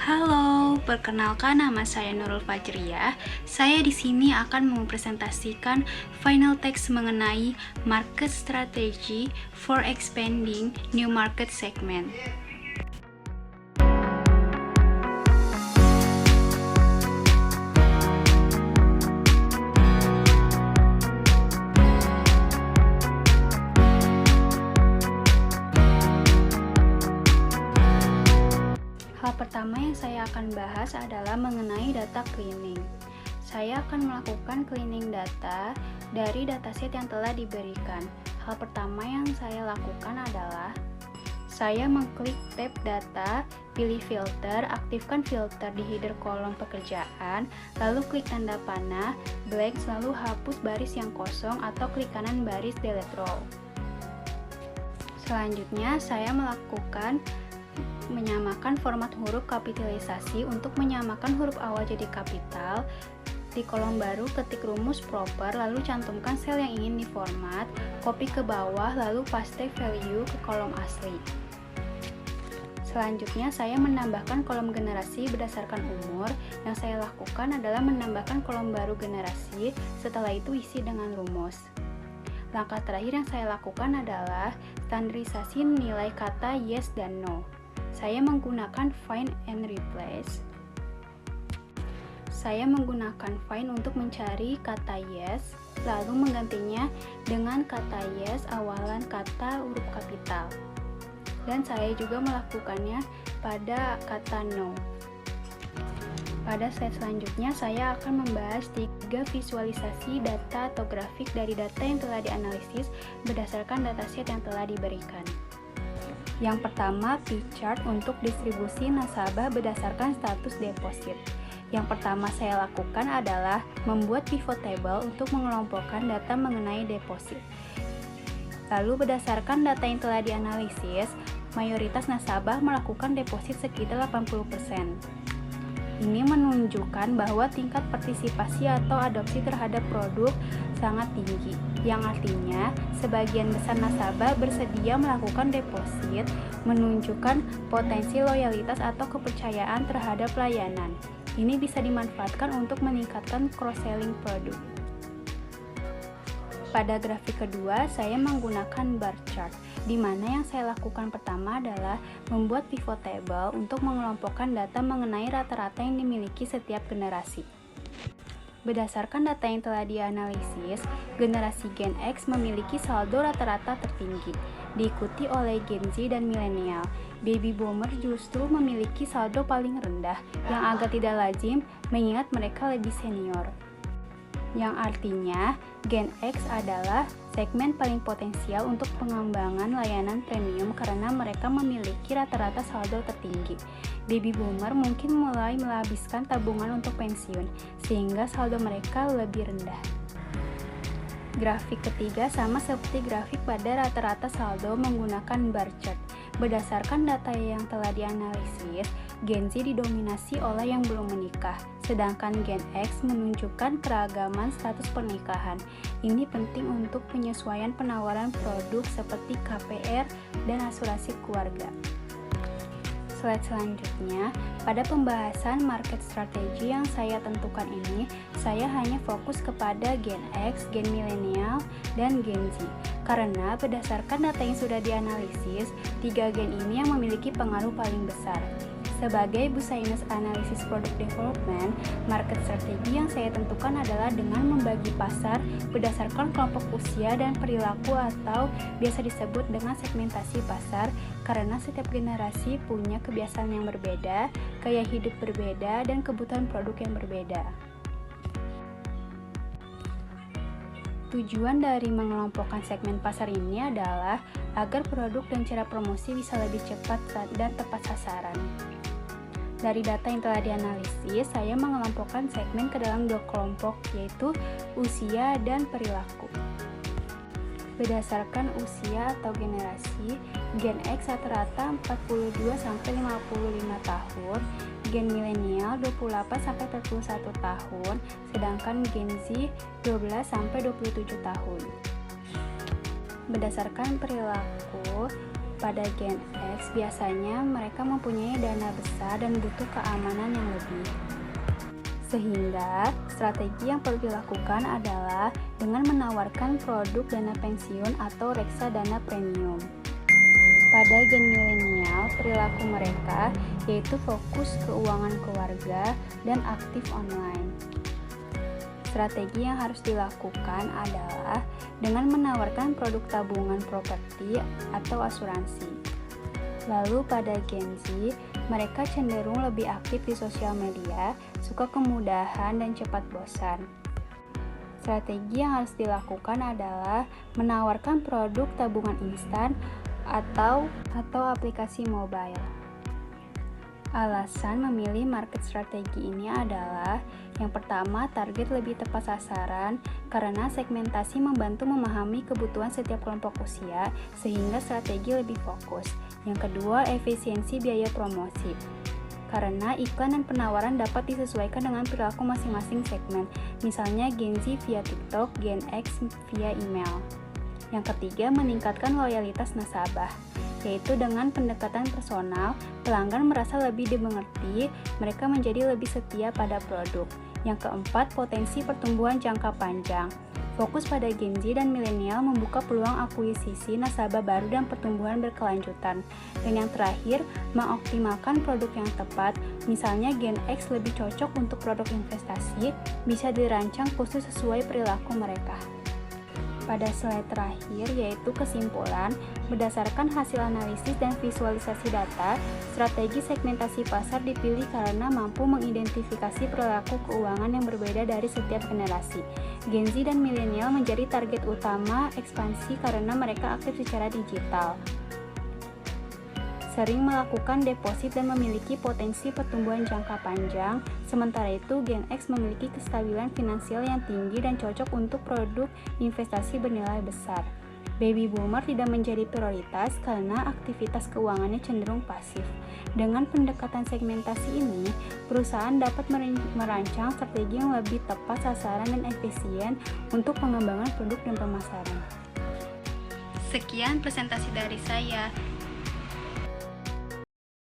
Halo, perkenalkan nama saya Nurul Fajriyah. Saya di sini akan mempresentasikan final text mengenai market strategy for expanding new market segment. Hal pertama yang saya akan bahas adalah mengenai data cleaning. Saya akan melakukan cleaning data dari dataset yang telah diberikan. Hal pertama yang saya lakukan adalah saya mengklik tab data, pilih filter, aktifkan filter di header kolom pekerjaan, lalu klik tanda panah, blank, lalu hapus baris yang kosong atau klik kanan baris delete row. Selanjutnya saya melakukan menyamakan format huruf kapitalisasi. Untuk menyamakan huruf awal jadi kapital, di kolom baru ketik rumus proper, lalu cantumkan sel yang ingin diformat, copy ke bawah, lalu paste value ke kolom asli. Selanjutnya saya menambahkan kolom generasi berdasarkan umur. Yang saya lakukan adalah menambahkan kolom baru generasi, setelah itu isi dengan rumus. Langkah terakhir yang saya lakukan adalah standarisasi nilai kata yes dan no. Saya menggunakan find and replace. Saya menggunakan find untuk mencari kata yes, lalu menggantinya dengan kata yes awalan kata huruf kapital. Dan saya juga melakukannya pada kata no. Pada slide selanjutnya, saya akan membahas 3 visualisasi data atau grafik dari data yang telah dianalisis berdasarkan dataset yang telah diberikan. Yang pertama, pie chart untuk distribusi nasabah berdasarkan status deposit. Yang pertama saya lakukan adalah membuat pivot table untuk mengelompokkan data mengenai deposit. Lalu berdasarkan data yang telah dianalisis, mayoritas nasabah melakukan deposit sekitar 80%. Ini menunjukkan bahwa tingkat partisipasi atau adopsi terhadap produk sangat tinggi, yang artinya sebagian besar nasabah bersedia melakukan deposit, menunjukkan potensi loyalitas atau kepercayaan terhadap layanan. Ini bisa dimanfaatkan untuk meningkatkan cross-selling produk. Pada grafik kedua, saya menggunakan bar chart, di mana yang saya lakukan pertama adalah membuat pivot table untuk mengelompokkan data mengenai rata-rata yang dimiliki setiap generasi. Berdasarkan data yang telah dianalisis, generasi Gen X memiliki saldo rata-rata tertinggi, diikuti oleh Gen Z dan milenial. Baby Boomer justru memiliki saldo paling rendah, yang agak tidak lazim mengingat mereka lebih senior. Yang artinya, Gen X adalah segmen paling potensial untuk pengembangan layanan premium karena mereka memiliki rata-rata saldo tertinggi. Baby Boomer mungkin mulai menghabiskan tabungan untuk pensiun, sehingga saldo mereka lebih rendah. Grafik ketiga sama seperti grafik pada rata-rata saldo menggunakan bar chart. Berdasarkan data yang telah dianalisis, Gen Z didominasi oleh yang belum menikah, sedangkan Gen X menunjukkan keragaman status pernikahan. Ini penting untuk penyesuaian penawaran produk seperti KPR dan asuransi keluarga. Slide selanjutnya, pada pembahasan market strategy yang saya tentukan ini, saya hanya fokus kepada Gen X, Gen Millennial, dan Gen Z. Karena berdasarkan data yang sudah dianalisis, 3 gen ini yang memiliki pengaruh paling besar. Sebagai business analysis product development, market strategy yang saya tentukan adalah dengan membagi pasar berdasarkan kelompok usia dan perilaku atau biasa disebut dengan segmentasi pasar, karena setiap generasi punya kebiasaan yang berbeda, gaya hidup berbeda, dan kebutuhan produk yang berbeda. Tujuan dari mengelompokkan segmen pasar ini adalah agar produk dan cara promosi bisa lebih cepat dan tepat sasaran. Dari data yang telah dianalisis, saya mengelompokkan segmen ke dalam 2 kelompok, yaitu usia dan perilaku. Berdasarkan usia atau generasi, Gen X rata-rata 42-55 tahun, Gen milenial 28-41 tahun, sedangkan Gen Z 12-27 tahun. Berdasarkan perilaku, Pada Gen X, biasanya mereka mempunyai dana besar dan butuh keamanan yang lebih. Sehingga, strategi yang perlu dilakukan adalah dengan menawarkan produk dana pensiun atau reksadana premium. Pada Gen milenial, perilaku mereka yaitu fokus keuangan keluarga dan aktif online. Strategi yang harus dilakukan adalah dengan menawarkan produk tabungan properti atau asuransi. Lalu pada Gen Z, mereka cenderung lebih aktif di sosial media, suka kemudahan dan cepat bosan. Strategi yang harus dilakukan adalah menawarkan produk tabungan instan atau aplikasi mobile. Alasan memilih market strategi ini adalah yang pertama, target lebih tepat sasaran karena segmentasi membantu memahami kebutuhan setiap kelompok usia sehingga strategi lebih fokus. Yang kedua, efisiensi biaya promosi karena iklan dan penawaran dapat disesuaikan dengan perilaku masing-masing segmen, misalnya Gen Z via TikTok, Gen X via email. Yang ketiga, meningkatkan loyalitas nasabah, yaitu dengan pendekatan personal, pelanggan merasa lebih dimengerti, mereka menjadi lebih setia pada produk. Yang keempat, potensi pertumbuhan jangka panjang. Fokus pada Gen Z dan milenial membuka peluang akuisisi nasabah baru dan pertumbuhan berkelanjutan. Dan yang terakhir, mengoptimalkan produk yang tepat. Misalnya Gen X lebih cocok untuk produk investasi, bisa dirancang khusus sesuai perilaku mereka. Pada slide terakhir yaitu kesimpulan, berdasarkan hasil analisis dan visualisasi data, strategi segmentasi pasar dipilih karena mampu mengidentifikasi perilaku keuangan yang berbeda dari setiap generasi. Gen Z dan milenial menjadi target utama ekspansi karena mereka aktif secara digital, sering melakukan deposit dan memiliki potensi pertumbuhan jangka panjang. Sementara itu, Gen X memiliki kestabilan finansial yang tinggi dan cocok untuk produk investasi bernilai besar. Baby boomer tidak menjadi prioritas karena aktivitas keuangannya cenderung pasif. Dengan pendekatan segmentasi ini, perusahaan dapat merancang strategi yang lebih tepat sasaran dan efisien untuk pengembangan produk dan pemasaran. Sekian presentasi dari saya.